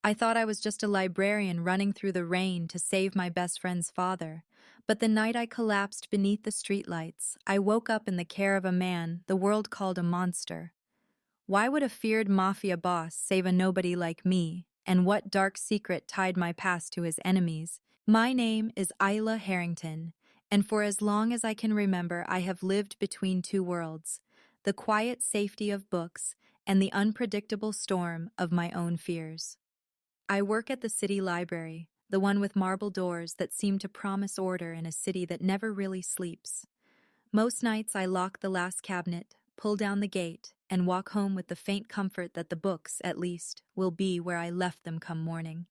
I thought I was just a librarian running through the rain to save my best friend's father. But the night I collapsed beneath the streetlights, I woke up in the care of a man the world called a monster. Why would a feared mafia boss save a nobody like me? And what dark secret tied my past to his enemies? My name is Isla Harrington, and for as long as I can remember, I have lived between two worlds, the quiet safety of books and the unpredictable storm of my own fears. I work at the city library, the one with marble doors that seem to promise order in a city that never really sleeps. Most nights I lock the last cabinet, pull down the gate, and walk home with the faint comfort that the books, at least, will be where I left them come morning.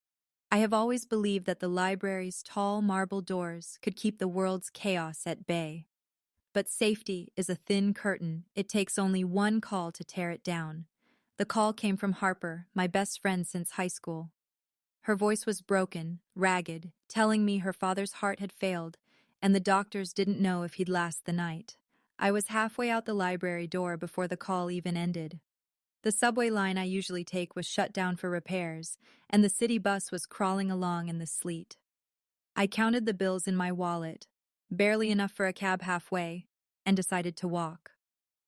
I have always believed that the library's tall marble doors could keep the world's chaos at bay. But safety is a thin curtain. It takes only one call to tear it down. The call came from Harper, my best friend since high school. Her voice was broken, ragged, telling me her father's heart had failed, and the doctors didn't know if he'd last the night. I was halfway out the library door before the call even ended. The subway line I usually take was shut down for repairs, and the city bus was crawling along in the sleet. I counted the bills in my wallet, barely enough for a cab halfway, and decided to walk.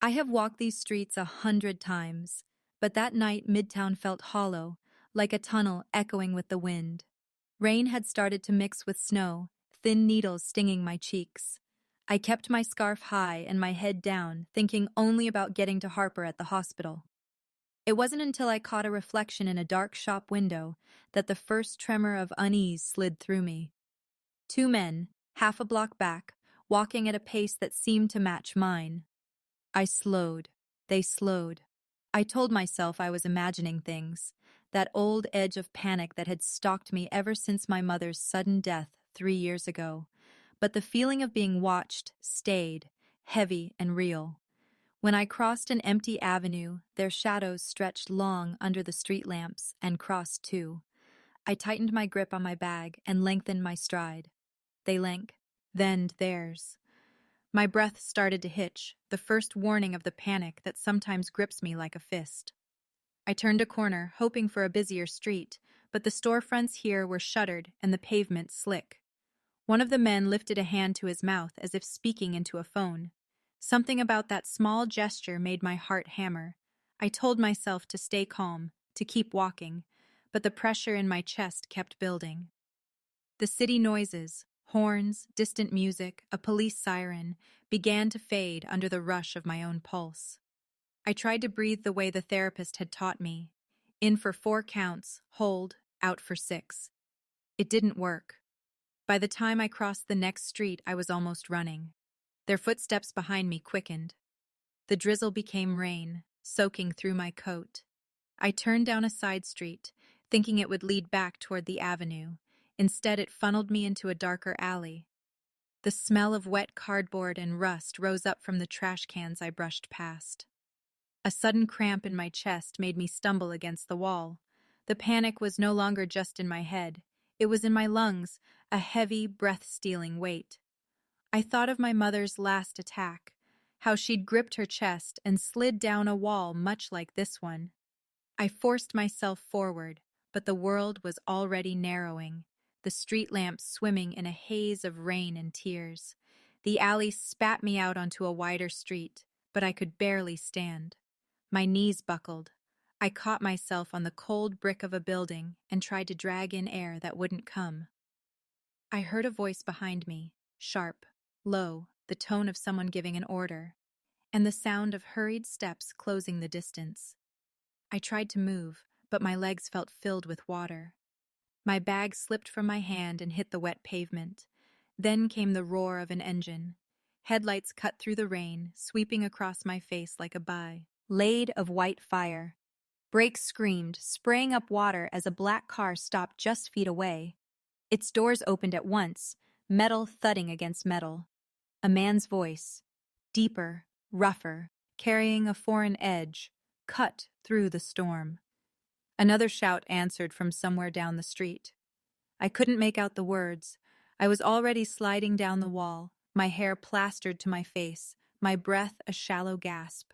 I have walked these streets 100 times, but that night Midtown felt hollow, like a tunnel echoing with the wind. Rain had started to mix with snow, thin needles stinging my cheeks. I kept my scarf high and my head down, thinking only about getting to Harper at the hospital. It wasn't until I caught a reflection in a dark shop window that the first tremor of unease slid through me. Two men, half a block back, walking at a pace that seemed to match mine. I slowed. They slowed. I told myself I was imagining things, that old edge of panic that had stalked me ever since my mother's sudden death 3 years ago. But the feeling of being watched stayed, heavy and real. When I crossed an empty avenue, their shadows stretched long under the street lamps and crossed too. I tightened my grip on my bag and lengthened my stride. They then theirs. My breath started to hitch, the first warning of the panic that sometimes grips me like a fist. I turned a corner, hoping for a busier street, but the storefronts here were shuttered and the pavement slick. One of the men lifted a hand to his mouth as if speaking into a phone. Something about that small gesture made my heart hammer. I told myself to stay calm, to keep walking, but the pressure in my chest kept building. The city noises, horns, distant music, a police siren, began to fade under the rush of my own pulse. I tried to breathe the way the therapist had taught me. In for 4 counts, hold, out for 6. It didn't work. By the time I crossed the next street, I was almost running. Their footsteps behind me quickened. The drizzle became rain, soaking through my coat. I turned down a side street, thinking it would lead back toward the avenue. Instead, it funneled me into a darker alley. The smell of wet cardboard and rust rose up from the trash cans I brushed past. A sudden cramp in my chest made me stumble against the wall. The panic was no longer just in my head. It was in my lungs, a heavy, breath-stealing weight. I thought of my mother's last attack, how she'd gripped her chest and slid down a wall much like this one. I forced myself forward, but the world was already narrowing, the street lamps swimming in a haze of rain and tears. The alley spat me out onto a wider street, but I could barely stand. My knees buckled. I caught myself on the cold brick of a building and tried to drag in air that wouldn't come. I heard a voice behind me, sharp, low, the tone of someone giving an order, and the sound of hurried steps closing the distance. I tried to move, but my legs felt filled with water. My bag slipped from my hand and hit the wet pavement. Then came the roar of an engine. Headlights cut through the rain, sweeping across my face like a blade of white fire. Brakes screamed, spraying up water as a black car stopped just feet away. Its doors opened at once, metal thudding against metal. A man's voice, deeper, rougher, carrying a foreign edge, cut through the storm. Another shout answered from somewhere down the street. I couldn't make out the words. I was already sliding down the wall, my hair plastered to my face, my breath a shallow gasp.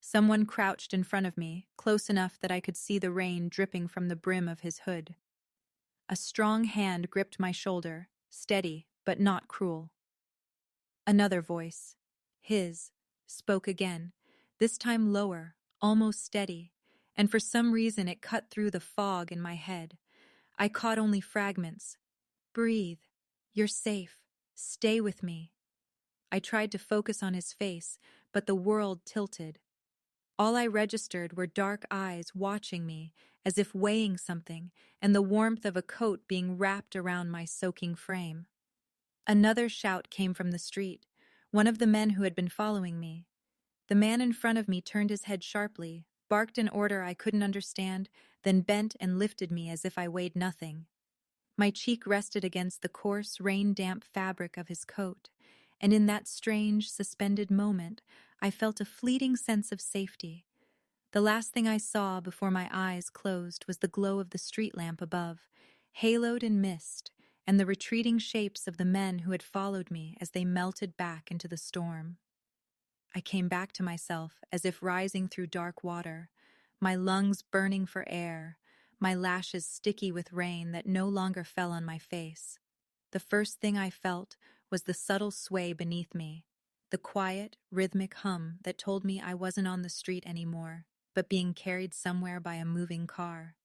Someone crouched in front of me, close enough that I could see the rain dripping from the brim of his hood. A strong hand gripped my shoulder, steady but not cruel. Another voice, his, spoke again, this time lower, almost steady, and for some reason it cut through the fog in my head. I caught only fragments. Breathe. You're safe. Stay with me. I tried to focus on his face, but the world tilted. All I registered were dark eyes watching me, as if weighing something, and the warmth of a coat being wrapped around my soaking frame. Another shout came from the street, one of the men who had been following me. The man in front of me turned his head sharply, barked an order I couldn't understand, then bent and lifted me as if I weighed nothing. My cheek rested against the coarse, rain-damp fabric of his coat, and in that strange, suspended moment, I felt a fleeting sense of safety. The last thing I saw before my eyes closed was the glow of the street lamp above, haloed in mist, and the retreating shapes of the men who had followed me as they melted back into the storm. I came back to myself as if rising through dark water, my lungs burning for air, my lashes sticky with rain that no longer fell on my face. The first thing I felt was the subtle sway beneath me, the quiet, rhythmic hum that told me I wasn't on the street anymore, but being carried somewhere by a moving car.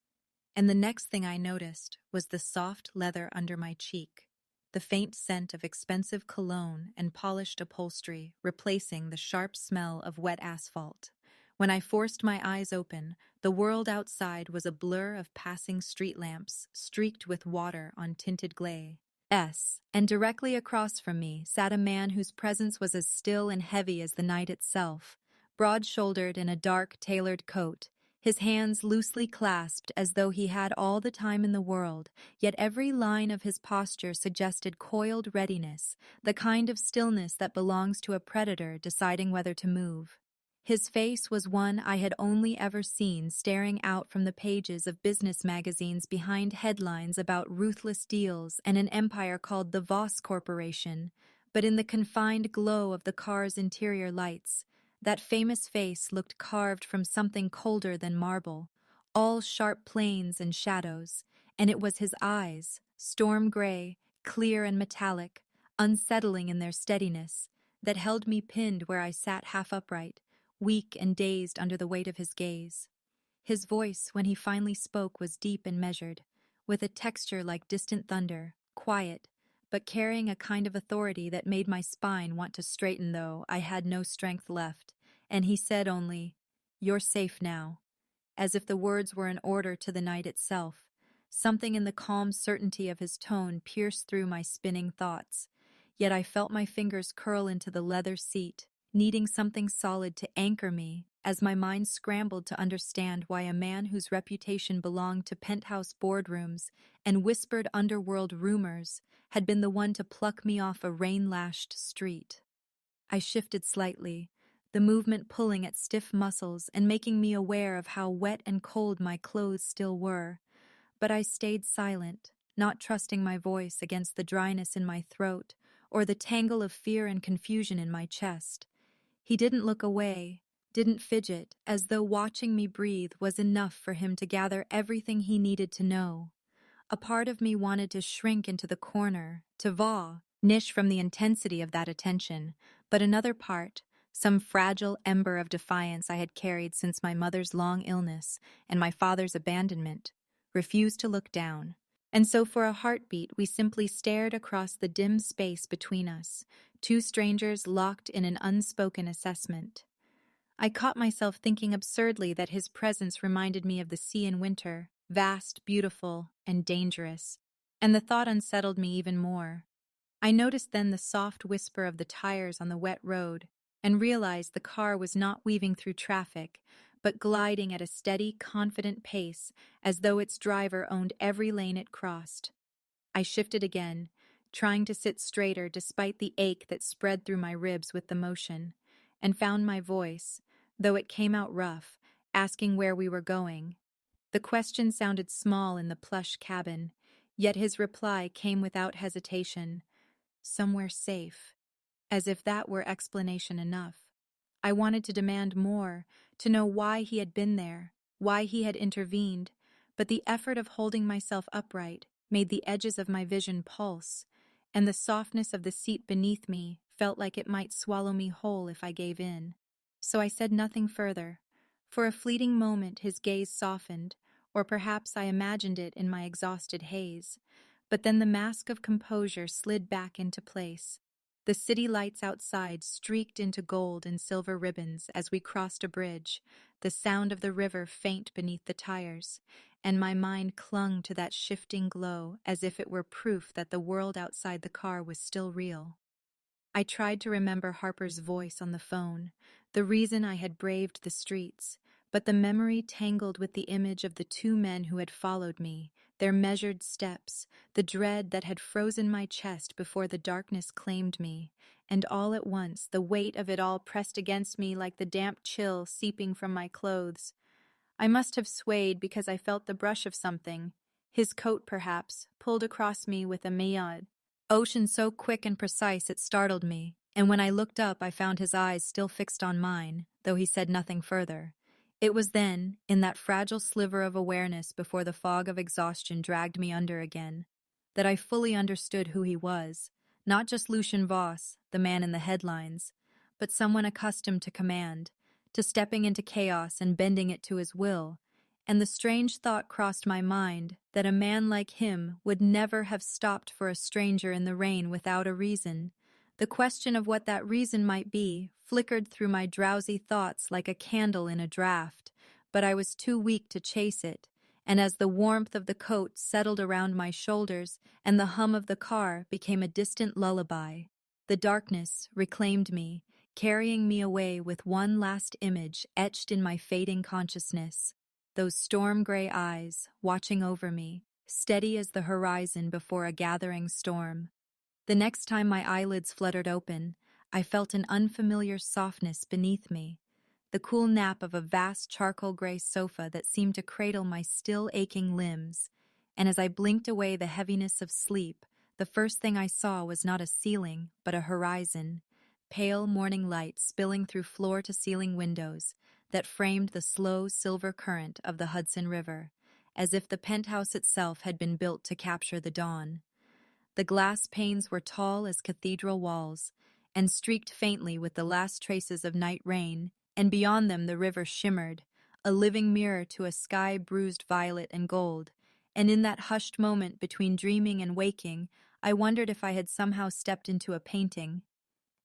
And the next thing I noticed was the soft leather under my cheek, the faint scent of expensive cologne and polished upholstery replacing the sharp smell of wet asphalt. When I forced my eyes open, the world outside was a blur of passing street lamps streaked with water on tinted glass. And directly across from me sat a man whose presence was as still and heavy as the night itself, broad-shouldered in a dark, tailored coat, his hands loosely clasped as though he had all the time in the world, yet every line of his posture suggested coiled readiness, the kind of stillness that belongs to a predator deciding whether to move. His face was one I had only ever seen staring out from the pages of business magazines behind headlines about ruthless deals and an empire called the Voss Corporation, but in the confined glow of the car's interior lights, that famous face looked carved from something colder than marble, all sharp planes and shadows, and it was his eyes, storm gray, clear and metallic, unsettling in their steadiness, that held me pinned where I sat half upright, weak and dazed under the weight of his gaze. His voice, when he finally spoke, was deep and measured, with a texture like distant thunder, quiet, but carrying a kind of authority that made my spine want to straighten though I had no strength left, and he said only, "You're safe now," as if the words were an order to the night itself. Something in the calm certainty of his tone pierced through my spinning thoughts, yet I felt my fingers curl into the leather seat, needing something solid to anchor me as my mind scrambled to understand why a man whose reputation belonged to penthouse boardrooms and whispered underworld rumors had been the one to pluck me off a rain-lashed street. I shifted slightly, the movement pulling at stiff muscles and making me aware of how wet and cold my clothes still were, but I stayed silent, not trusting my voice against the dryness in my throat or the tangle of fear and confusion in my chest. He didn't look away, didn't fidget, as though watching me breathe was enough for him to gather everything he needed to know. A part of me wanted to shrink into the corner, to niche from the intensity of that attention, but another part, some fragile ember of defiance I had carried since my mother's long illness and my father's abandonment, refused to look down. And so for a heartbeat we simply stared across the dim space between us, two strangers locked in an unspoken assessment. I caught myself thinking absurdly that his presence reminded me of the sea in winter, vast, beautiful, and dangerous, and the thought unsettled me even more. I noticed then the soft whisper of the tires on the wet road, and realized the car was not weaving through traffic, but gliding at a steady, confident pace, as though its driver owned every lane it crossed. I shifted again, trying to sit straighter despite the ache that spread through my ribs with the motion, and found my voice, though it came out rough, asking where we were going. The question sounded small in the plush cabin, yet his reply came without hesitation. Somewhere safe. As if that were explanation enough. I wanted to demand more, to know why he had been there, why he had intervened, but the effort of holding myself upright made the edges of my vision pulse, and the softness of the seat beneath me felt like it might swallow me whole if I gave in. So I said nothing further. For a fleeting moment his gaze softened, or perhaps I imagined it in my exhausted haze. But then the mask of composure slid back into place. The city lights outside streaked into gold and silver ribbons as we crossed a bridge, the sound of the river faint beneath the tires, and my mind clung to that shifting glow as if it were proof that the world outside the car was still real. I tried to remember Harper's voice on the phone, the reason I had braved the streets, but the memory tangled with the image of the two men who had followed me, their measured steps, the dread that had frozen my chest before the darkness claimed me, and all at once the weight of it all pressed against me like the damp chill seeping from my clothes. I must have swayed because I felt the brush of something, his coat perhaps, pulled across me with a miad. Ocean so quick and precise it startled me, and when I looked up I found his eyes still fixed on mine, though he said nothing further. It was then, in that fragile sliver of awareness before the fog of exhaustion dragged me under again, that I fully understood who he was, not just Lucian Voss, the man in the headlines, but someone accustomed to command, to stepping into chaos and bending it to his will, and the strange thought crossed my mind that a man like him would never have stopped for a stranger in the rain without a reason. The question of what that reason might be flickered through my drowsy thoughts like a candle in a draught, but I was too weak to chase it, and as the warmth of the coat settled around my shoulders and the hum of the car became a distant lullaby, the darkness reclaimed me, carrying me away with one last image etched in my fading consciousness. Those storm-gray eyes, watching over me, steady as the horizon before a gathering storm. The next time my eyelids fluttered open, I felt an unfamiliar softness beneath me, the cool nap of a vast charcoal-gray sofa that seemed to cradle my still aching limbs, and as I blinked away the heaviness of sleep, the first thing I saw was not a ceiling, but a horizon, pale morning light spilling through floor-to-ceiling windows, that framed the slow silver current of the Hudson River, as if the penthouse itself had been built to capture the dawn. The glass panes were tall as cathedral walls, and streaked faintly with the last traces of night rain, and beyond them the river shimmered, a living mirror to a sky bruised violet and gold, and in that hushed moment between dreaming and waking, I wondered if I had somehow stepped into a painting.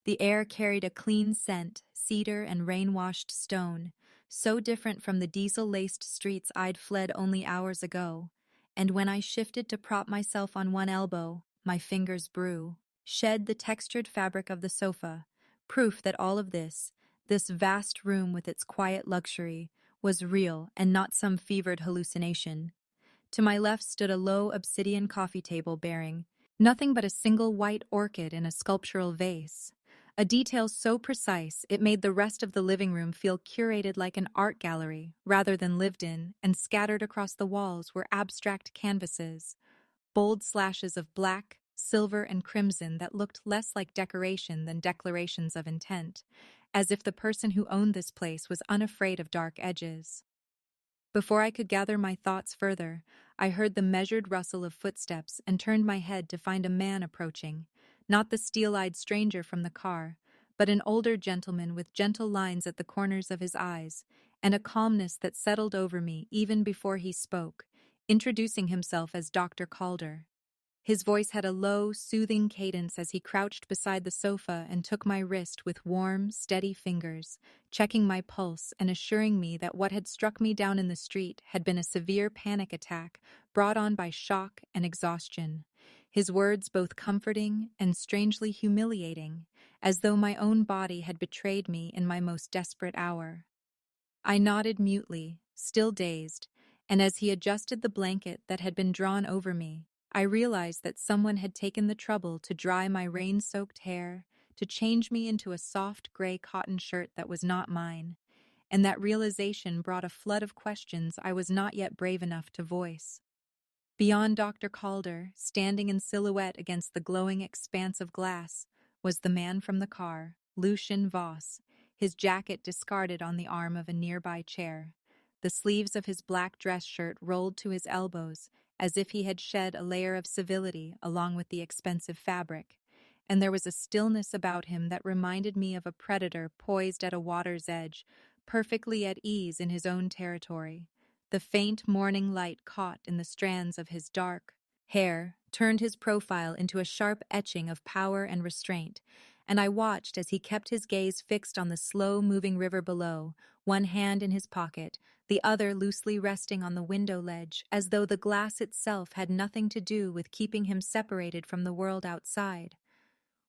The air carried a clean scent, cedar and rain-washed stone, so different from the diesel-laced streets I'd fled only hours ago, and when I shifted to prop myself on one elbow, my fingers shed the textured fabric of the sofa, proof that all of this vast room with its quiet luxury, was real and not some fevered hallucination. To my left stood a low obsidian coffee table bearing nothing but a single white orchid in a sculptural vase, a detail so precise it made the rest of the living room feel curated like an art gallery rather than lived in, and scattered across the walls were abstract canvases, bold slashes of black, silver, and crimson that looked less like decoration than declarations of intent, as if the person who owned this place was unafraid of dark edges. Before I could gather my thoughts further, I heard the measured rustle of footsteps and turned my head to find a man approaching, not the steel-eyed stranger from the car, but an older gentleman with gentle lines at the corners of his eyes, and a calmness that settled over me even before he spoke, introducing himself as Dr. Calder. His voice had a low, soothing cadence as he crouched beside the sofa and took my wrist with warm, steady fingers, checking my pulse and assuring me that what had struck me down in the street had been a severe panic attack brought on by shock and exhaustion. His words both comforting and strangely humiliating, as though my own body had betrayed me in my most desperate hour. I nodded mutely, still dazed, and as he adjusted the blanket that had been drawn over me, I realized that someone had taken the trouble to dry my rain-soaked hair, to change me into a soft gray cotton shirt that was not mine, and that realization brought a flood of questions I was not yet brave enough to voice. Beyond Dr. Calder, standing in silhouette against the glowing expanse of glass, was the man from the car, Lucian Voss, his jacket discarded on the arm of a nearby chair. The sleeves of his black dress shirt rolled to his elbows, as if he had shed a layer of civility along with the expensive fabric. And there was a stillness about him that reminded me of a predator poised at a water's edge, perfectly at ease in his own territory. The faint morning light caught in the strands of his dark hair turned his profile into a sharp etching of power and restraint, and I watched as he kept his gaze fixed on the slow-moving river below, one hand in his pocket, the other loosely resting on the window ledge, as though the glass itself had nothing to do with keeping him separated from the world outside.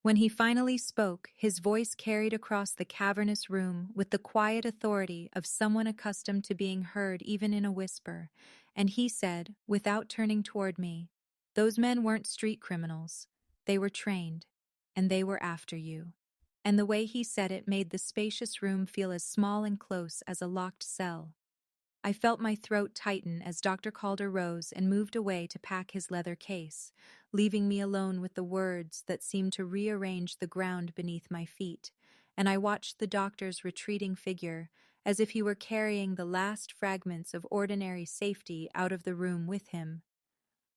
When he finally spoke, his voice carried across the cavernous room with the quiet authority of someone accustomed to being heard even in a whisper, and he said, without turning toward me, "Those men weren't street criminals. They were trained, and they were after you." And the way he said it made the spacious room feel as small and close as a locked cell. I felt my throat tighten as Dr. Calder rose and moved away to pack his leather case, leaving me alone with the words that seemed to rearrange the ground beneath my feet, and I watched the doctor's retreating figure as if he were carrying the last fragments of ordinary safety out of the room with him.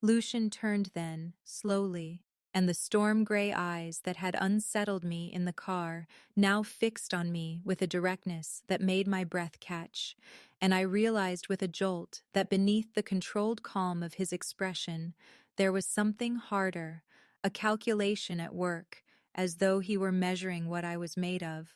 Lucian turned then, slowly, and the storm-gray eyes that had unsettled me in the car now fixed on me with a directness that made my breath catch, and I realized with a jolt that beneath the controlled calm of his expression there was something harder, a calculation at work, as though he were measuring what I was made of.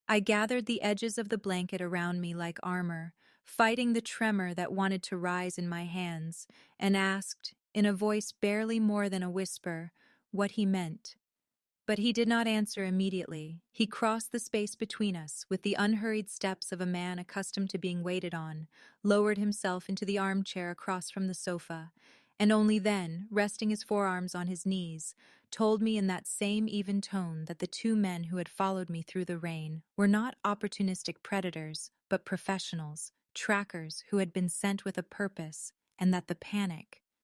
I gathered the edges of the blanket around me like armor, fighting the tremor that wanted to rise in my hands, and asked, in a voice barely more than a whisper, what he meant. But he did not answer immediately. He crossed the space between us with the unhurried steps of a man accustomed to being waited on, lowered himself into the armchair across from the sofa, and only then, resting his forearms on his knees, told me in that same even tone that the two men who had followed me through the rain were not opportunistic predators, but professionals, trackers who had been sent with a purpose, and that the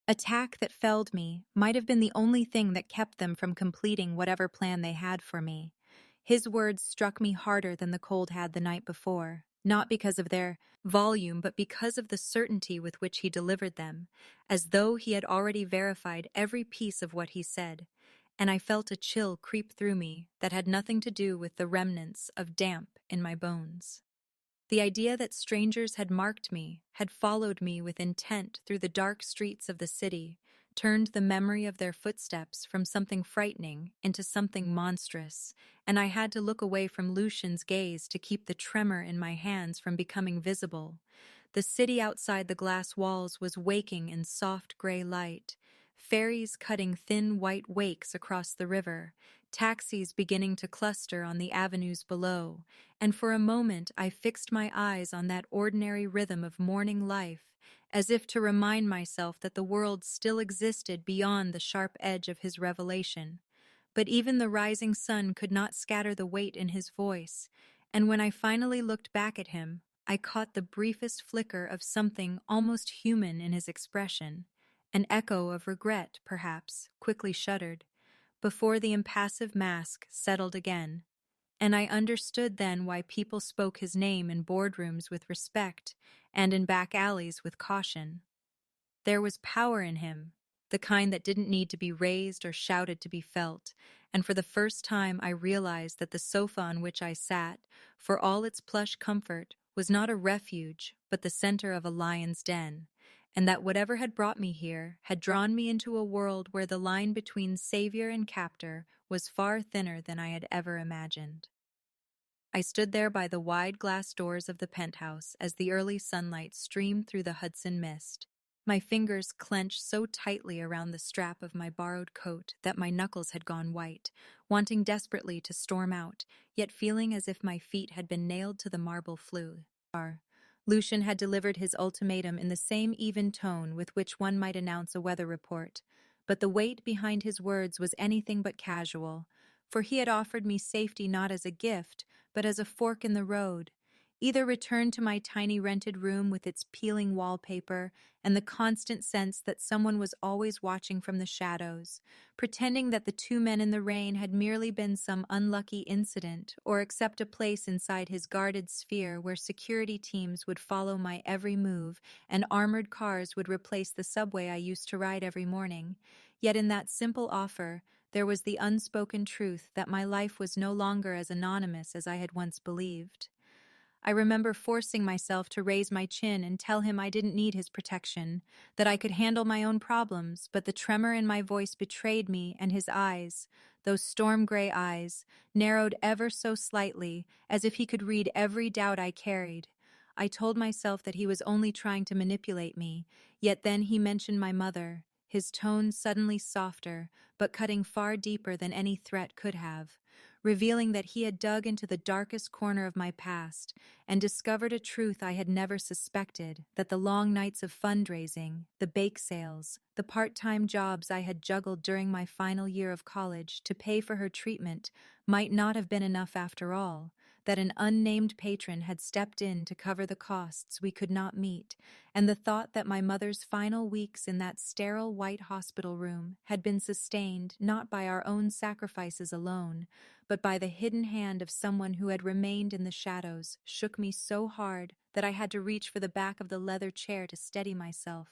attack that felled me might have been the only thing that kept them from completing whatever plan they had for me. His words struck me harder than the cold had the night before, not because of their volume, but because of the certainty with which he delivered them, as though he had already verified every piece of what he said, and I felt a chill creep through me that had nothing to do with the remnants of damp in my bones. The idea that strangers had marked me, had followed me with intent through the dark streets of the city, turned the memory of their footsteps from something frightening into something monstrous, and I had to look away from Lucian's gaze to keep the tremor in my hands from becoming visible. The city outside the glass walls was waking in soft gray light, ferries cutting thin white wakes across the river, taxis beginning to cluster on the avenues below, and for a moment I fixed my eyes on that ordinary rhythm of morning life, as if to remind myself that the world still existed beyond the sharp edge of his revelation. But even the rising sun could not scatter the weight in his voice, and when I finally looked back at him, I caught the briefest flicker of something almost human in his expression, an echo of regret, perhaps, quickly shuddered, before the impassive mask settled again, and I understood then why people spoke his name in boardrooms with respect and in back alleys with caution. There was power in him, the kind that didn't need to be raised or shouted to be felt, and for the first time I realized that the sofa on which I sat, for all its plush comfort, was not a refuge, but the center of a lion's den, and that whatever had brought me here had drawn me into a world where the line between savior and captor was far thinner than I had ever imagined. I stood there by the wide glass doors of the penthouse as the early sunlight streamed through the Hudson mist. My fingers clenched so tightly around the strap of my borrowed coat that my knuckles had gone white, wanting desperately to storm out, yet feeling as if my feet had been nailed to the marble floor. Lucian had delivered his ultimatum in the same even tone with which one might announce a weather report, but the weight behind his words was anything but casual, for he had offered me safety not as a gift, but as a fork in the road. Either return to my tiny rented room with its peeling wallpaper and the constant sense that someone was always watching from the shadows, pretending that the two men in the rain had merely been some unlucky incident, or accept a place inside his guarded sphere where security teams would follow my every move and armored cars would replace the subway I used to ride every morning. Yet in that simple offer, there was the unspoken truth that my life was no longer as anonymous as I had once believed. I remember forcing myself to raise my chin and tell him I didn't need his protection, that I could handle my own problems, but the tremor in my voice betrayed me, and his eyes, those storm-gray eyes, narrowed ever so slightly, as if he could read every doubt I carried. I told myself that he was only trying to manipulate me, yet then he mentioned my mother, his tone suddenly softer, but cutting far deeper than any threat could have, revealing that he had dug into the darkest corner of my past and discovered a truth I had never suspected, that the long nights of fundraising, the bake sales, the part-time jobs I had juggled during my final year of college to pay for her treatment might not have been enough after all, that an unnamed patron had stepped in to cover the costs we could not meet, and the thought that my mother's final weeks in that sterile white hospital room had been sustained not by our own sacrifices alone, but by the hidden hand of someone who had remained in the shadows, shook me so hard that I had to reach for the back of the leather chair to steady myself.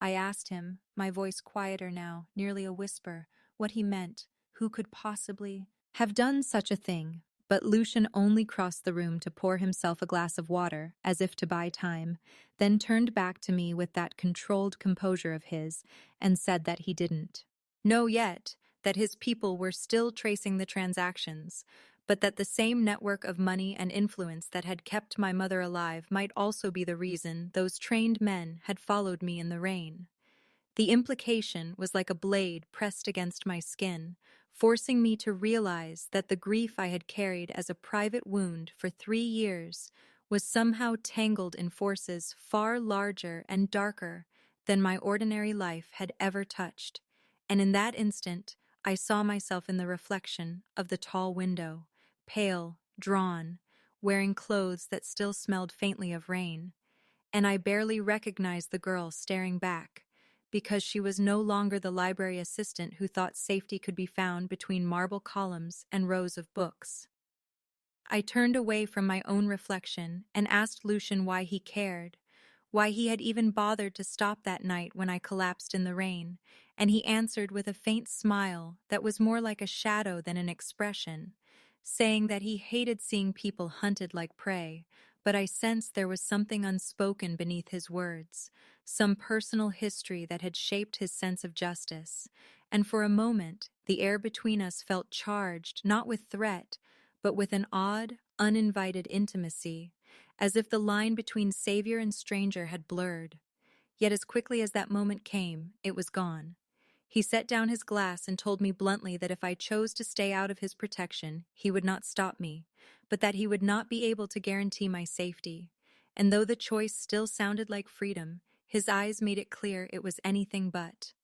I asked him, my voice quieter now, nearly a whisper, what he meant, who could possibly have done such a thing. But Lucian only crossed the room to pour himself a glass of water, as if to buy time, then turned back to me with that controlled composure of his, and said that he didn't know yet, that his people were still tracing the transactions, but that the same network of money and influence that had kept my mother alive might also be the reason those trained men had followed me in the rain. The implication was like a blade pressed against my skin, forcing me to realize that the grief I had carried as a private wound for 3 years was somehow tangled in forces far larger and darker than my ordinary life had ever touched. And in that instant, I saw myself in the reflection of the tall window, pale, drawn, wearing clothes that still smelled faintly of rain, and I barely recognized the girl staring back, because she was no longer the library assistant who thought safety could be found between marble columns and rows of books. I turned away from my own reflection and asked Lucian why he cared, why he had even bothered to stop that night when I collapsed in the rain, and he answered with a faint smile that was more like a shadow than an expression, saying that he hated seeing people hunted like prey, but I sensed there was something unspoken beneath his words, some personal history that had shaped his sense of justice, and for a moment the air between us felt charged not with threat, but with an odd, uninvited intimacy, as if the line between savior and stranger had blurred. Yet as quickly as that moment came, it was gone. He set down his glass and told me bluntly that if I chose to stay out of his protection, he would not stop me, but that he would not be able to guarantee my safety. And though the choice still sounded like freedom, his eyes made it clear it was anything but.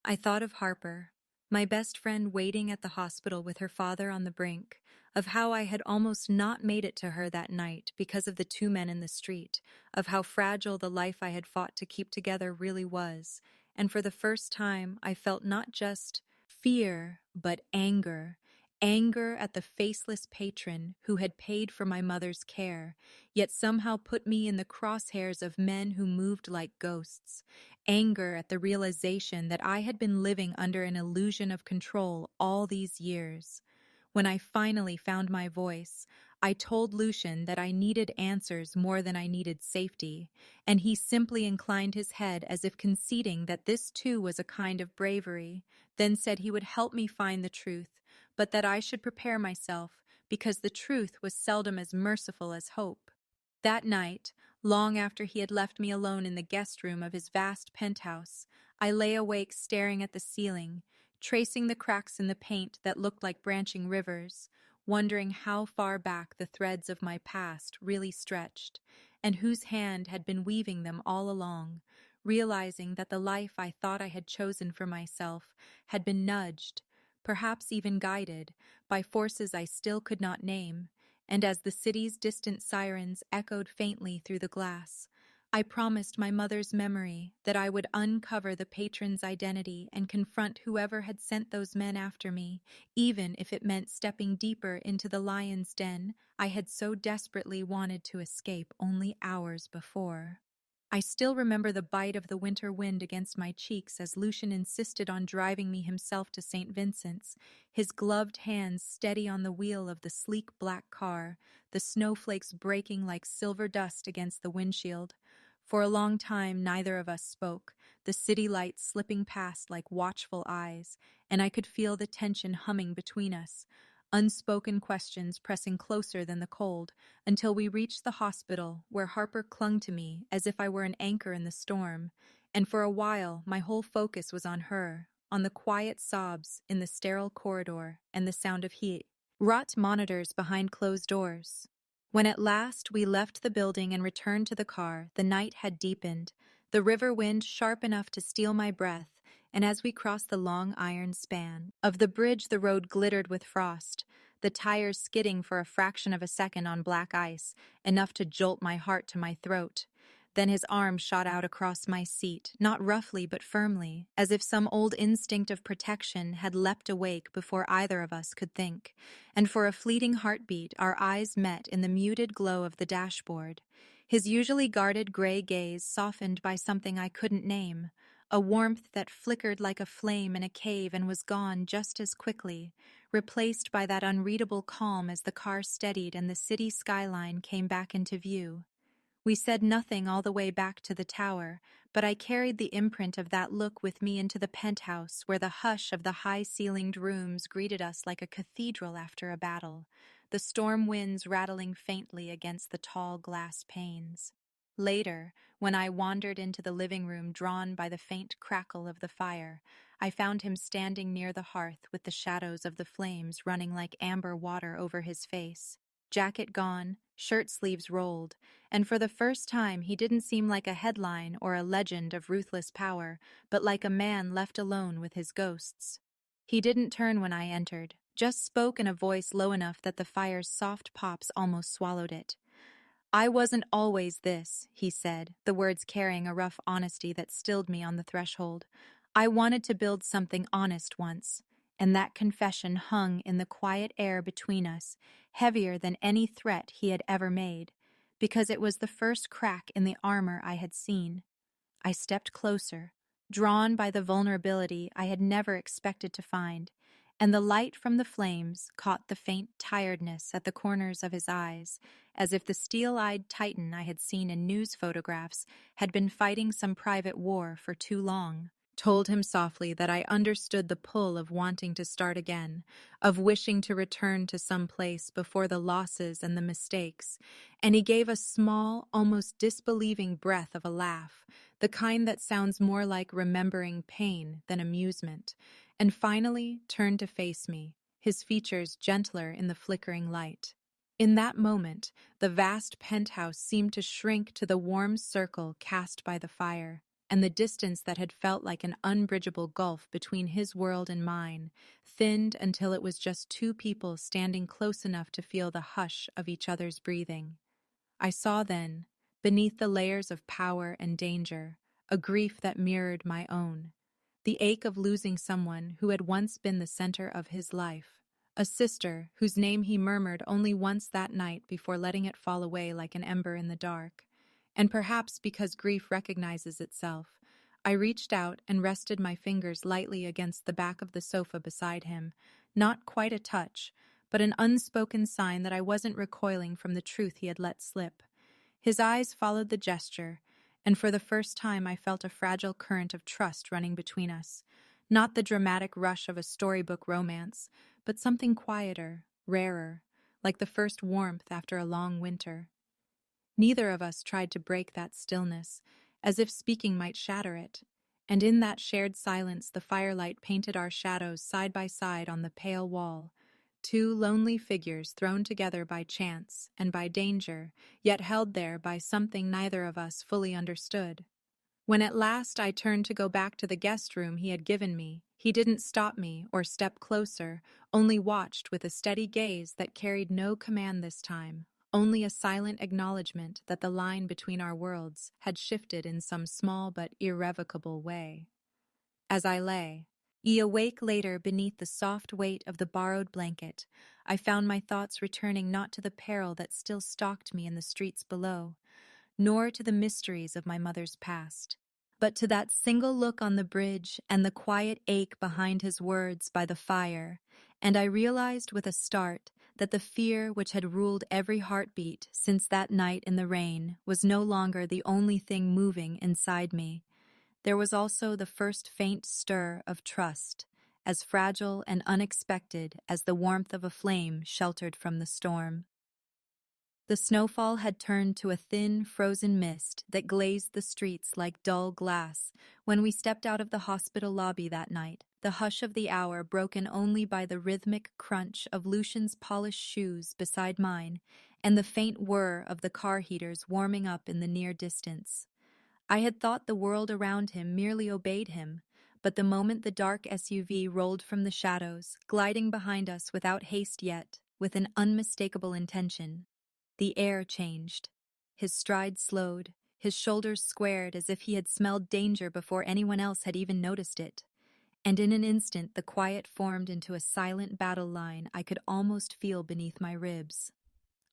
I thought of Harper, my best friend waiting at the hospital with her father on the brink, of how I had almost not made it to her that night because of the two men in the street, of how fragile the life I had fought to keep together really was, and for the first time I felt not just fear, but anger. Anger at the faceless patron who had paid for my mother's care, yet somehow put me in the crosshairs of men who moved like ghosts. Anger at the realization that I had been living under an illusion of control all these years. When I finally found my voice, I told Lucian that I needed answers more than I needed safety, and he simply inclined his head as if conceding that this too was a kind of bravery, then said he would help me find the truth, but that I should prepare myself, because the truth was seldom as merciful as hope. That night, long after he had left me alone in the guest room of his vast penthouse, I lay awake staring at the ceiling, tracing the cracks in the paint that looked like branching rivers, wondering how far back the threads of my past really stretched, and whose hand had been weaving them all along, realizing that the life I thought I had chosen for myself had been nudged, perhaps even guided, by forces I still could not name, and as the city's distant sirens echoed faintly through the glass, I promised my mother's memory that I would uncover the patron's identity and confront whoever had sent those men after me, even if it meant stepping deeper into the lion's den I had so desperately wanted to escape only hours before. I still remember the bite of the winter wind against my cheeks as Lucian insisted on driving me himself to St. Vincent's, his gloved hands steady on the wheel of the sleek black car, the snowflakes breaking like silver dust against the windshield. For a long time, neither of us spoke, the city lights slipping past like watchful eyes, and I could feel the tension humming between us, unspoken questions pressing closer than the cold, until we reached the hospital, where Harper clung to me as if I were an anchor in the storm, and for a while my whole focus was on her, on the quiet sobs in the sterile corridor and the sound of heat wrought monitors behind closed doors. When at last we left the building and returned to the car, the night had deepened, the river wind sharp enough to steal my breath, and as we crossed the long iron span of the bridge, the road glittered with frost, the tires skidding for a fraction of a second on black ice, enough to jolt my heart to my throat. Then his arm shot out across my seat, not roughly but firmly, as if some old instinct of protection had leapt awake before either of us could think, and for a fleeting heartbeat our eyes met in the muted glow of the dashboard, his usually guarded gray gaze softened by something I couldn't name, a warmth that flickered like a flame in a cave and was gone just as quickly, replaced by that unreadable calm as the car steadied and the city skyline came back into view. We said nothing all the way back to the tower, but I carried the imprint of that look with me into the penthouse, where the hush of the high-ceilinged rooms greeted us like a cathedral after a battle, the storm winds rattling faintly against the tall glass panes. Later, when I wandered into the living room drawn by the faint crackle of the fire, I found him standing near the hearth with the shadows of the flames running like amber water over his face. Jacket gone, shirt sleeves rolled, and for the first time he didn't seem like a headline or a legend of ruthless power, but like a man left alone with his ghosts. He didn't turn when I entered, just spoke in a voice low enough that the fire's soft pops almost swallowed it. "I wasn't always this," he said, the words carrying a rough honesty that stilled me on the threshold. "I wanted to build something honest once." And that confession hung in the quiet air between us, heavier than any threat he had ever made, because it was the first crack in the armor I had seen. I stepped closer, drawn by the vulnerability I had never expected to find, and the light from the flames caught the faint tiredness at the corners of his eyes, as if the steel-eyed titan I had seen in news photographs had been fighting some private war for too long. Told him softly that I understood the pull of wanting to start again, of wishing to return to some place before the losses and the mistakes, and he gave a small, almost disbelieving breath of a laugh, the kind that sounds more like remembering pain than amusement, and finally turned to face me, his features gentler in the flickering light. In that moment, the vast penthouse seemed to shrink to the warm circle cast by the fire, and the distance that had felt like an unbridgeable gulf between his world and mine thinned until it was just two people standing close enough to feel the hush of each other's breathing. I saw then, beneath the layers of power and danger, a grief that mirrored my own, the ache of losing someone who had once been the center of his life, a sister whose name he murmured only once that night before letting it fall away like an ember in the dark. And perhaps because grief recognizes itself, I reached out and rested my fingers lightly against the back of the sofa beside him, not quite a touch, but an unspoken sign that I wasn't recoiling from the truth he had let slip. His eyes followed the gesture, and for the first time I felt a fragile current of trust running between us, not the dramatic rush of a storybook romance, but something quieter, rarer, like the first warmth after a long winter. Neither of us tried to break that stillness, as if speaking might shatter it, and in that shared silence the firelight painted our shadows side by side on the pale wall, two lonely figures thrown together by chance and by danger, yet held there by something neither of us fully understood. When at last I turned to go back to the guest room he had given me, He didn't stop me or step closer, only watched with a steady gaze that carried no command this time, only a silent acknowledgement that the line between our worlds had shifted in some small but irrevocable way. As I lay, awake later beneath the soft weight of the borrowed blanket, I found my thoughts returning not to the peril that still stalked me in the streets below, nor to the mysteries of my mother's past, but to that single look on the bridge and the quiet ache behind his words by the fire, and I realized with a start that the fear which had ruled every heartbeat since that night in the rain was no longer the only thing moving inside me. There was also the first faint stir of trust, as fragile and unexpected as the warmth of a flame sheltered from the storm. The snowfall had turned to a thin, frozen mist that glazed the streets like dull glass when we stepped out of the hospital lobby that night, the hush of the hour broken only by the rhythmic crunch of Lucian's polished shoes beside mine and the faint whir of the car heaters warming up in the near distance. I had thought the world around him merely obeyed him, but the moment the dark SUV rolled from the shadows, gliding behind us without haste yet, with an unmistakable intention, the air changed. His stride slowed, his shoulders squared as if he had smelled danger before anyone else had even noticed it. And in an instant the quiet formed into a silent battle line I could almost feel beneath my ribs.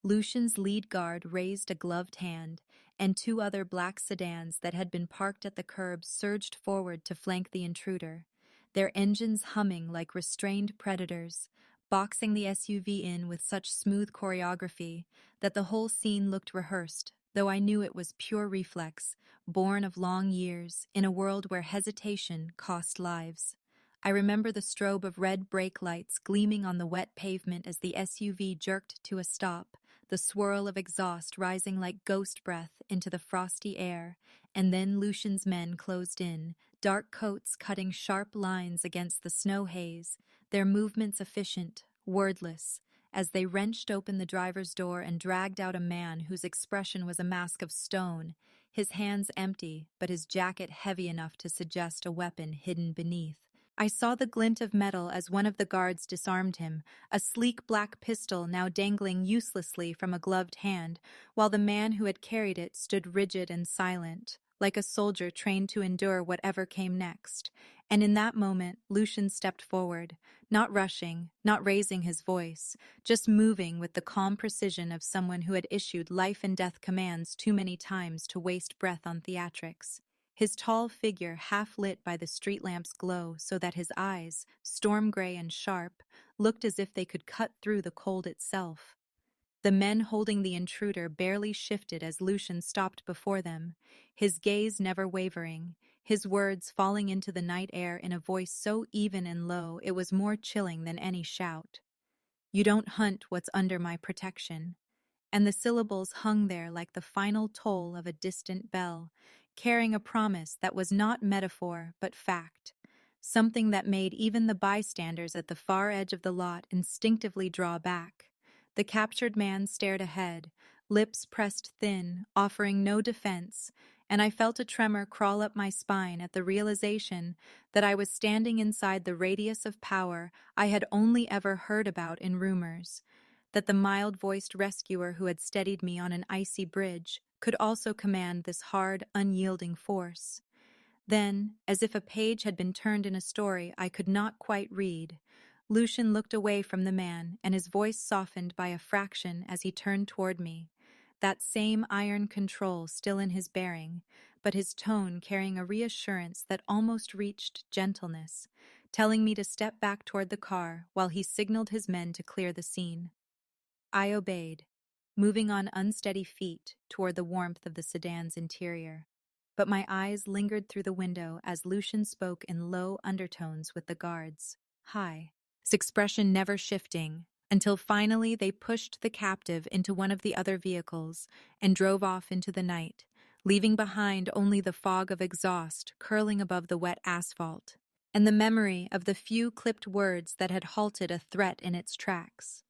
Lucian's lead guard raised a gloved hand, and two other black sedans that had been parked at the curb surged forward to flank the intruder, their engines humming like restrained predators, boxing the SUV in with such smooth choreography that the whole scene looked rehearsed, though I knew it was pure reflex, born of long years, in a world where hesitation cost lives. I remember the strobe of red brake lights gleaming on the wet pavement as the SUV jerked to a stop, the swirl of exhaust rising like ghost breath into the frosty air, and then Lucian's men closed in, dark coats cutting sharp lines against the snow haze, their movements efficient, wordless, as they wrenched open the driver's door and dragged out a man whose expression was a mask of stone, his hands empty, but his jacket heavy enough to suggest a weapon hidden beneath. I saw the glint of metal as one of the guards disarmed him, a sleek black pistol now dangling uselessly from a gloved hand, while the man who had carried it stood rigid and silent, like a soldier trained to endure whatever came next. And in that moment, Lucian stepped forward, not rushing, not raising his voice, just moving with the calm precision of someone who had issued life-and-death commands too many times to waste breath on theatrics. His tall figure half lit by the street lamp's glow so that his eyes, storm gray and sharp, looked as if they could cut through the cold itself. The men holding the intruder barely shifted as Lucian stopped before them, his gaze never wavering, his words falling into the night air in a voice so even and low it was more chilling than any shout. "You don't hunt what's under my protection." And the syllables hung there like the final toll of a distant bell, carrying a promise that was not metaphor but fact, something that made even the bystanders at the far edge of the lot instinctively draw back. The captured man stared ahead, lips pressed thin, offering no defense, and I felt a tremor crawl up my spine at the realization that I was standing inside the radius of power I had only ever heard about in rumors, that the mild-voiced rescuer who had steadied me on an icy bridge could also command this hard, unyielding force. Then, as if a page had been turned in a story I could not quite read, Lucian looked away from the man, and his voice softened by a fraction as he turned toward me, that same iron control still in his bearing, but his tone carrying a reassurance that almost reached gentleness, telling me to step back toward the car while he signaled his men to clear the scene. I obeyed, moving on unsteady feet toward the warmth of the sedan's interior. But my eyes lingered through the window as Lucian spoke in low undertones with the guards. Hi. His expression never shifting, until finally they pushed the captive into one of the other vehicles and drove off into the night, leaving behind only the fog of exhaust curling above the wet asphalt, and the memory of the few clipped words that had halted a threat in its tracks.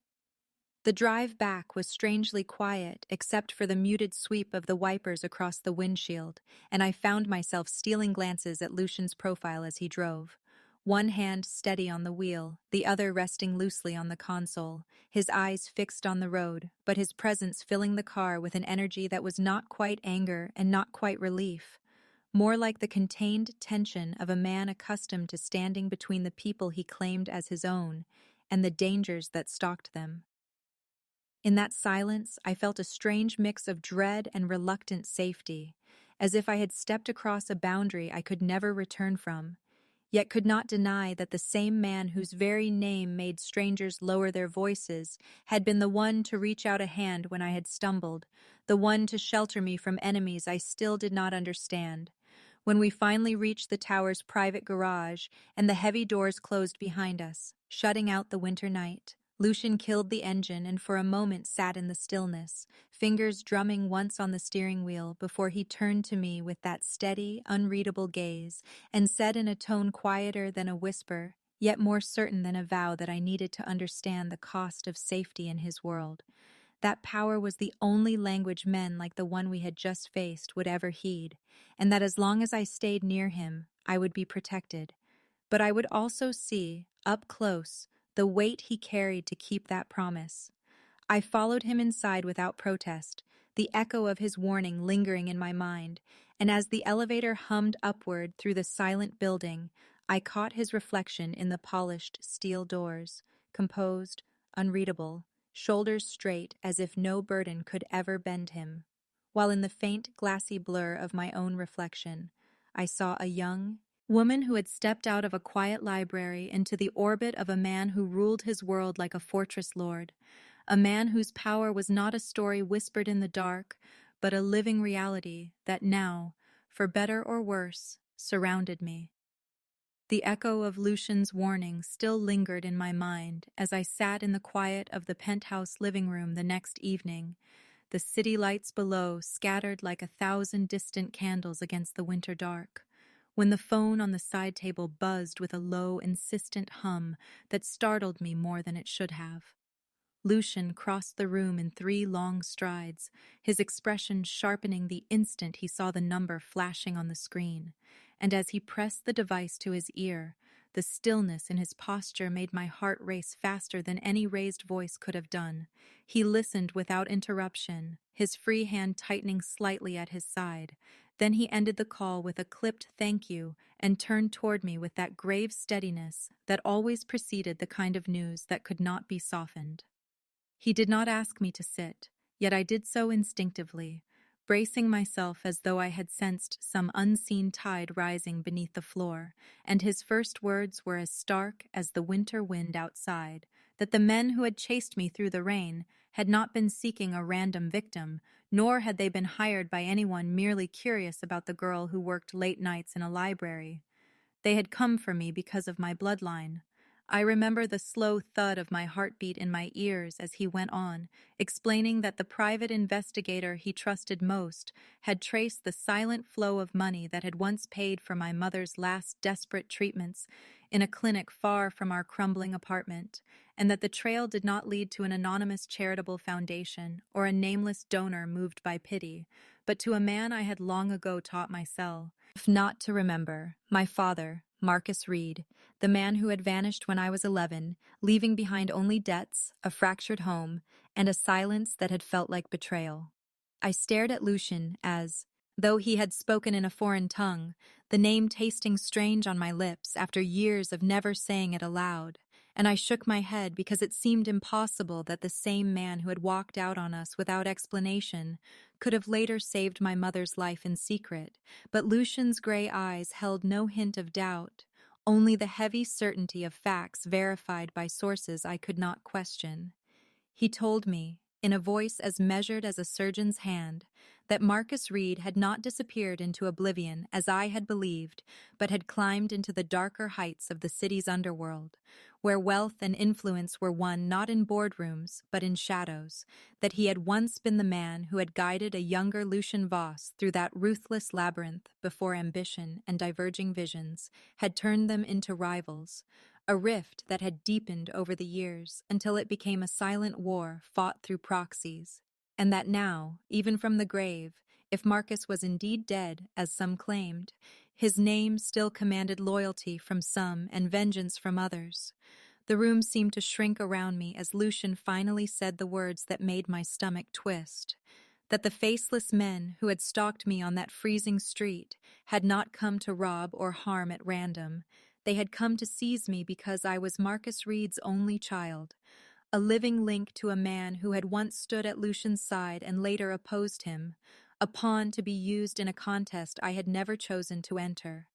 The drive back was strangely quiet except for the muted sweep of the wipers across the windshield, and I found myself stealing glances at Lucian's profile as he drove. one hand steady on the wheel, the other resting loosely on the console, his eyes fixed on the road, but his presence filling the car with an energy that was not quite anger and not quite relief, more like the contained tension of a man accustomed to standing between the people he claimed as his own and the dangers that stalked them. In that silence, I felt a strange mix of dread and reluctant safety, as if I had stepped across a boundary I could never return from, yet could not deny that the same man whose very name made strangers lower their voices had been the one to reach out a hand when I had stumbled, the one to shelter me from enemies I still did not understand. When we finally reached the tower's private garage and the heavy doors closed behind us, shutting out the winter night, Lucian killed the engine and for a moment sat in the stillness, fingers drumming once on the steering wheel before he turned to me with that steady, unreadable gaze and said in a tone quieter than a whisper, yet more certain than a vow that I needed to understand the cost of safety in his world. That power was the only language men like the one we had just faced would ever heed, and that as long as I stayed near him, I would be protected. But I would also see, up close, the weight he carried to keep that promise. I followed him inside without protest, the echo of his warning lingering in my mind, and as the elevator hummed upward through the silent building, I caught his reflection in the polished steel doors, composed, unreadable, shoulders straight as if no burden could ever bend him. While in the faint, glassy blur of my own reflection, I saw a young woman who had stepped out of a quiet library into the orbit of a man who ruled his world like a fortress lord, a man whose power was not a story whispered in the dark, but a living reality that now, for better or worse, surrounded me. The echo of Lucian's warning still lingered in my mind as I sat in the quiet of the penthouse living room the next evening, the city lights below scattered like 1,000 distant candles against the winter dark, when the phone on the side table buzzed with a low, insistent hum that startled me more than it should have. Lucian crossed the room in 3 long strides, his expression sharpening the instant he saw the number flashing on the screen. And as he pressed the device to his ear, the stillness in his posture made my heart race faster than any raised voice could have done. He listened without interruption, his free hand tightening slightly at his side. Then he ended the call with a clipped thank you and turned toward me with that grave steadiness that always preceded the kind of news that could not be softened. He did not ask me to sit, yet I did so instinctively, bracing myself as though I had sensed some unseen tide rising beneath the floor, and his first words were as stark as the winter wind outside, that the men who had chased me through the rain had not been seeking a random victim, nor had they been hired by anyone merely curious about the girl who worked late nights in a library. They had come for me because of my bloodline. I remember the slow thud of my heartbeat in my ears as he went on, explaining that the private investigator he trusted most had traced the silent flow of money that had once paid for my mother's last desperate treatments in a clinic far from our crumbling apartment, and that the trail did not lead to an anonymous charitable foundation or a nameless donor moved by pity, but to a man I had long ago taught my cell, if not to remember, my father, Marcus Reed, the man who had vanished when I was 11, leaving behind only debts, a fractured home, and a silence that had felt like betrayal. I stared at Lucian as, though he had spoken in a foreign tongue, the name tasting strange on my lips after years of never saying it aloud, and I shook my head because it seemed impossible that the same man who had walked out on us without explanation could have later saved my mother's life in secret, but Lucian's gray eyes held no hint of doubt, only the heavy certainty of facts verified by sources I could not question. He told me, in a voice as measured as a surgeon's hand, that Marcus Reed had not disappeared into oblivion as I had believed, but had climbed into the darker heights of the city's underworld, where wealth and influence were won not in boardrooms, but in shadows, that he had once been the man who had guided a younger Lucian Voss through that ruthless labyrinth before ambition and diverging visions had turned them into rivals, a rift that had deepened over the years until it became a silent war fought through proxies, and that now, even from the grave, if Marcus was indeed dead, as some claimed, His name still commanded loyalty from some and vengeance from others. The room seemed to shrink around me as Lucian finally said the words that made my stomach twist. That the faceless men who had stalked me on that freezing street had not come to rob or harm at random. They had come to seize me because I was Marcus Reed's only child, a living link to a man who had once stood at Lucian's side and later opposed him, a pawn to be used in a contest I had never chosen to enter.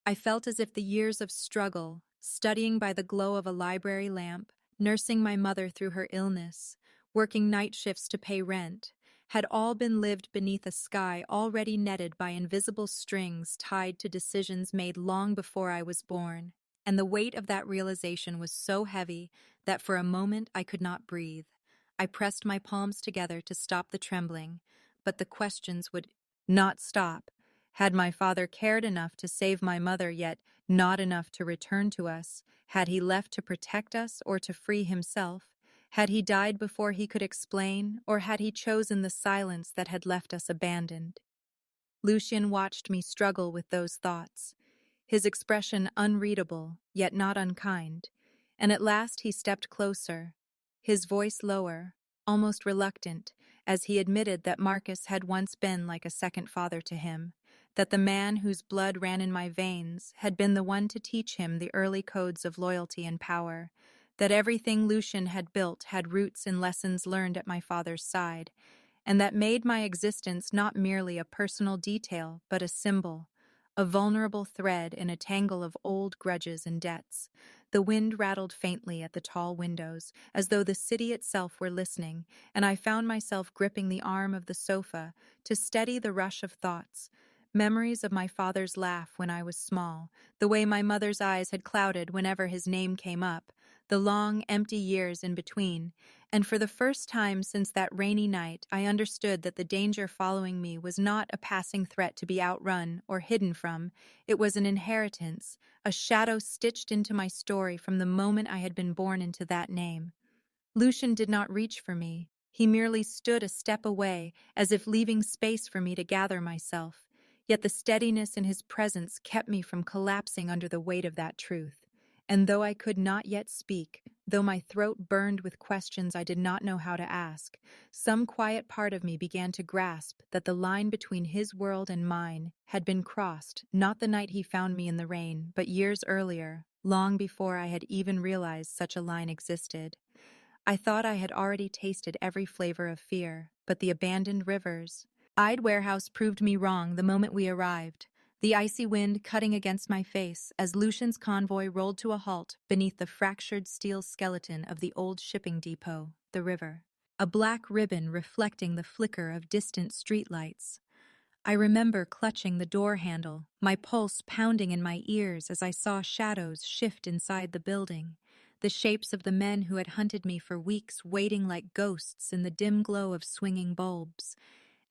I felt as if the years of struggle, studying by the glow of a library lamp, nursing my mother through her illness, working night shifts to pay rent, had all been lived beneath a sky already netted by invisible strings tied to decisions made long before I was born, and the weight of that realization was so heavy that for a moment I could not breathe. I pressed my palms together to stop the trembling, but the questions would not stop. Had my father cared enough to save my mother, yet not enough to return to us? Had he left to protect us or to free himself? Had he died before he could explain, or had he chosen the silence that had left us abandoned? Lucian watched me struggle with those thoughts, his expression unreadable, yet not unkind, and at last he stepped closer, his voice lower, almost reluctant, as he admitted that Marcus had once been like a second father to him, that the man whose blood ran in my veins had been the one to teach him the early codes of loyalty and power, that everything Lucian had built had roots in lessons learned at my father's side, and that made my existence not merely a personal detail, but a symbol, a vulnerable thread in a tangle of old grudges and debts. The wind rattled faintly at the tall windows, as though the city itself were listening, and I found myself gripping the arm of the sofa to steady the rush of thoughts. Memories of my father's laugh when I was small, the way my mother's eyes had clouded whenever his name came up, the long, empty years in between, and for the first time since that rainy night, I understood that the danger following me was not a passing threat to be outrun or hidden from. It was an inheritance, a shadow stitched into my story from the moment I had been born into that name. Lucian did not reach for me. He merely stood a step away, as if leaving space for me to gather myself. Yet the steadiness in his presence kept me from collapsing under the weight of that truth. And though I could not yet speak, though my throat burned with questions I did not know how to ask, some quiet part of me began to grasp that the line between his world and mine had been crossed, not the night he found me in the rain, but years earlier, long before I had even realized such a line existed. I thought I had already tasted every flavor of fear, but the abandoned rivers, I'd warehouse proved me wrong the moment we arrived, the icy wind cutting against my face as Lucian's convoy rolled to a halt beneath the fractured steel skeleton of the old shipping depot, the river. A black ribbon reflecting the flicker of distant streetlights. I remember clutching the door handle, my pulse pounding in my ears as I saw shadows shift inside the building, the shapes of the men who had hunted me for weeks waiting like ghosts in the dim glow of swinging bulbs.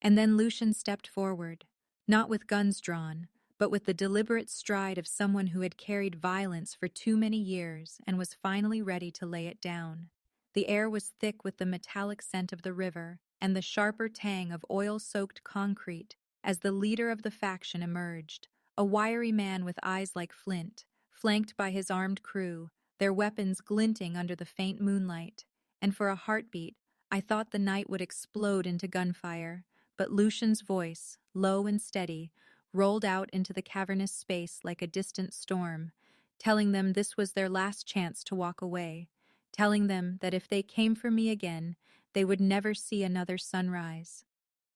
And then Lucian stepped forward, not with guns drawn, but with the deliberate stride of someone who had carried violence for too many years and was finally ready to lay it down. The air was thick with the metallic scent of the river and the sharper tang of oil-soaked concrete as the leader of the faction emerged, a wiry man with eyes like flint, flanked by his armed crew, their weapons glinting under the faint moonlight. And for a heartbeat, I thought the night would explode into gunfire, but Lucian's voice, low and steady, rolled out into the cavernous space like a distant storm, telling them this was their last chance to walk away, telling them that if they came for me again, they would never see another sunrise.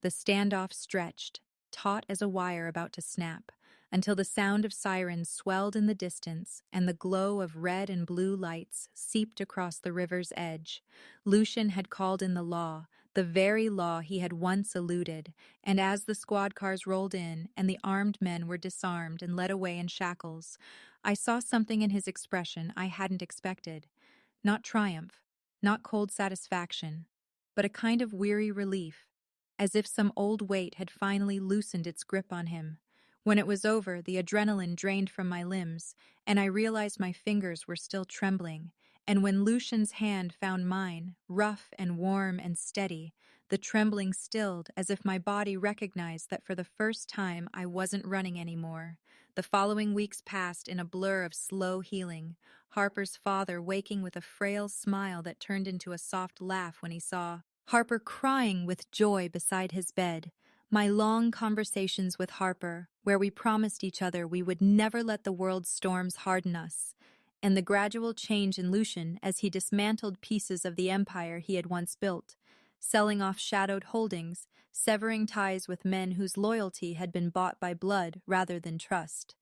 The standoff stretched, taut as a wire about to snap, until the sound of sirens swelled in the distance and the glow of red and blue lights seeped across the river's edge. Lucian had called in the law, the very law he had once eluded, and as the squad cars rolled in and the armed men were disarmed and led away in shackles, I saw something in his expression I hadn't expected. Not triumph, not cold satisfaction, but a kind of weary relief, as if some old weight had finally loosened its grip on him. When it was over, the adrenaline drained from my limbs, and I realized my fingers were still trembling. And when Lucian's hand found mine, rough and warm and steady, The trembling stilled as if my body recognized that for the first time I wasn't running anymore. The following weeks passed in a blur of slow healing, Harper's father waking with a frail smile that turned into a soft laugh when he saw Harper crying with joy beside his bed. My long conversations with Harper, where we promised each other we would never let the world's storms harden us, and the gradual change in Lucian as he dismantled pieces of the empire he had once built, selling off shadowed holdings, severing ties with men whose loyalty had been bought by blood rather than trust.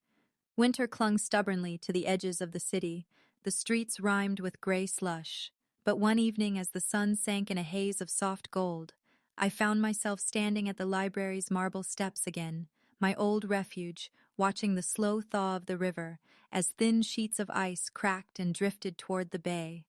Winter clung stubbornly to the edges of the city. The streets rhymed with gray slush. But one evening, as the sun sank in a haze of soft gold, I found myself standing at the library's marble steps again, my old refuge, watching the slow thaw of the river as thin sheets of ice cracked and drifted toward the bay.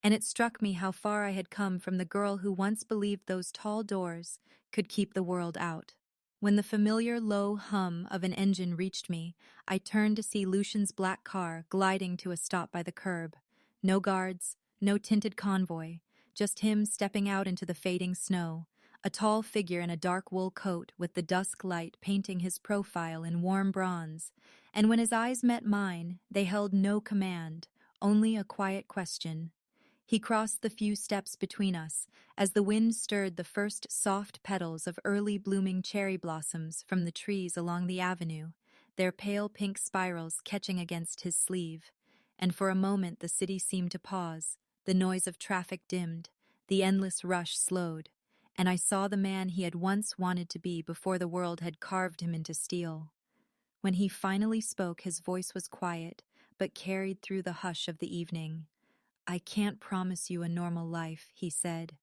And it struck me how far I had come from the girl who once believed those tall doors could keep the world out. When the familiar low hum of an engine reached me, I turned to see Lucian's black car gliding to a stop by the curb. No guards, no tinted convoy, just him stepping out into the fading snow, a tall figure in a dark wool coat with the dusk light painting his profile in warm bronze. And when his eyes met mine, they held no command, only a quiet question. He crossed the few steps between us as the wind stirred the first soft petals of early blooming cherry blossoms from the trees along the avenue, their pale pink spirals catching against his sleeve. And for a moment the city seemed to pause, the noise of traffic dimmed, the endless rush slowed, and I saw the man he had once wanted to be before the world had carved him into steel. When he finally spoke, his voice was quiet, but carried through the hush of the evening. "I can't promise you a normal life," he said,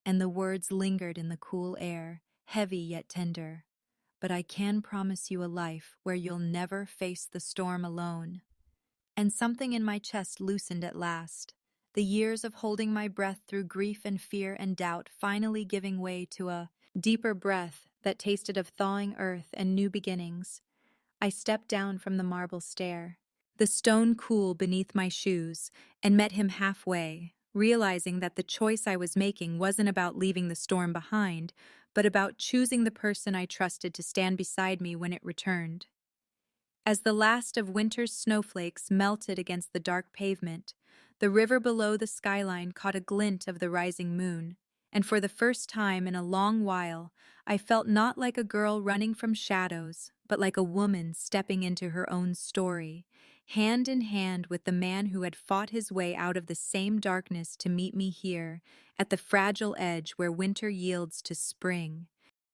and the words lingered in the cool air, heavy yet tender. "But I can promise you a life where you'll never face the storm alone." And something in my chest loosened at last, the years of holding my breath through grief and fear and doubt finally giving way to a deeper breath that tasted of thawing earth and new beginnings. I stepped down from the marble stair, the stone cool beneath my shoes, and met him halfway, realizing that the choice I was making wasn't about leaving the storm behind, but about choosing the person I trusted to stand beside me when it returned. As the last of winter's snowflakes melted against the dark pavement, the river below the skyline caught a glint of the rising moon, and for the first time in a long while, I felt not like a girl running from shadows, but like a woman stepping into her own story, hand in hand with the man who had fought his way out of the same darkness to meet me here, at the fragile edge where winter yields to spring,